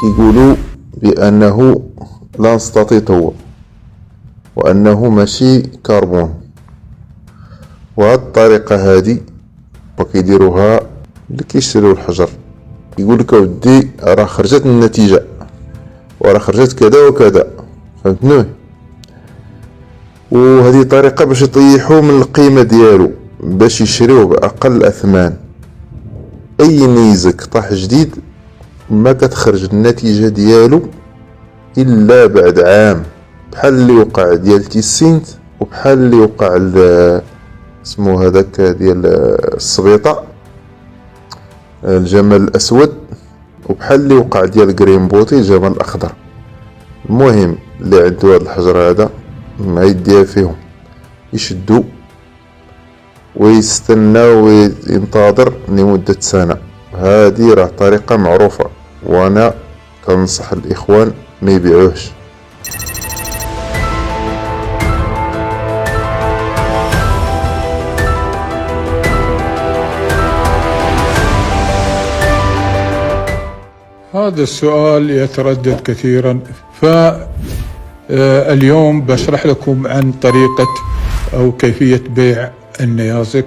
كيقولوا بأنه لا نستطيع هو وأنه ماشي كربون، وهاد الطريقة هادي وكيديروها اللي كيشتريو الحجر. يقول لك اودي راه خرجت النتيجة وراه خرجت كذا وكذا، فهمتني؟ وهذه طريقة باش يطيحوا من القيمة ديالو باش يشريوه بأقل الأثمان. أي نيزك طاح جديد ما كتخرج النتيجة ديالو إلا بعد عام، بحال اللي وقع ديال تيسينت وبحال اللي وقع اسمو هذاك ديال السبيطة الجمل الأسود، وبحال اللي وقع ديال جرين بوتي الجمل الأخضر. المهم اللي عنده هاد الحجر هذا ما يديها فيهم، يشدو ويستنى وينتظر لمدة سنة. هذه راه طريقة معروفة، وانا كنصح الاخوان ما يبيعوهش. هذا السؤال يتردد كثيرا، فاليوم بشرح لكم عن طريقة أو كيفية بيع النيازك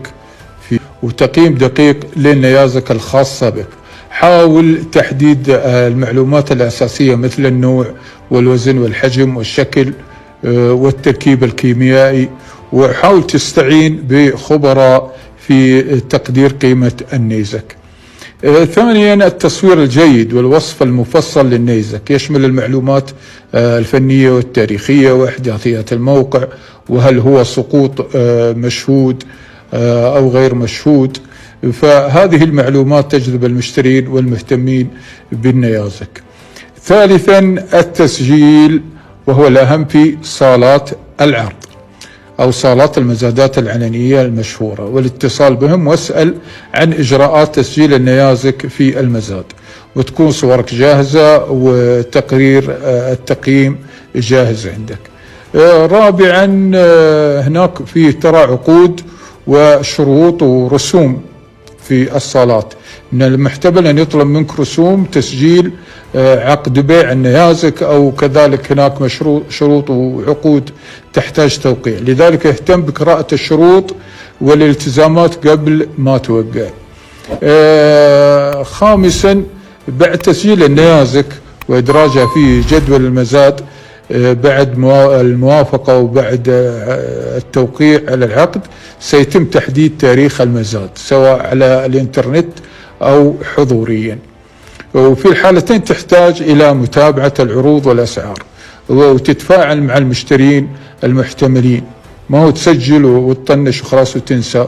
وتقييم دقيق للنيازك الخاصة بك. حاول تحديد المعلومات الأساسية مثل النوع والوزن والحجم والشكل والتركيب الكيميائي، وحاول تستعين بخبراء في تقدير قيمة النيزك. ثانيا، التصوير الجيد والوصف المفصل للنيزك يشمل المعلومات الفنية والتاريخية وإحداثيات الموقع، وهل هو سقوط مشهود أو غير مشهود. فهذه المعلومات تجذب المشترين والمهتمين بالنيازك. ثالثا، التسجيل، وهو الأهم في صالات العرض أو صالات المزادات العلنية المشهورة، والاتصال بهم واسأل عن إجراءات تسجيل النيازك في المزاد، وتكون صورك جاهزة وتقرير التقييم جاهز عندك. رابعا، هناك في ترى عقود وشروط ورسوم في الصالات. من المحتمل أن يطلب منك رسوم تسجيل عقد بيع النيازك، أو كذلك هناك شروط وعقود تحتاج توقيع، لذلك اهتم بقراءة الشروط والالتزامات قبل ما توقع. خامسا، بعد تسجيل النيازك وإدراجها في جدول المزاد بعد الموافقة وبعد التوقيع على العقد، سيتم تحديد تاريخ المزاد سواء على الإنترنت أو حضوريا. وفي الحالتين تحتاج إلى متابعة العروض والأسعار وتتفاعل مع المشترين المحتملين، ما هو تسجل وتطنش وخلاص وتنسى.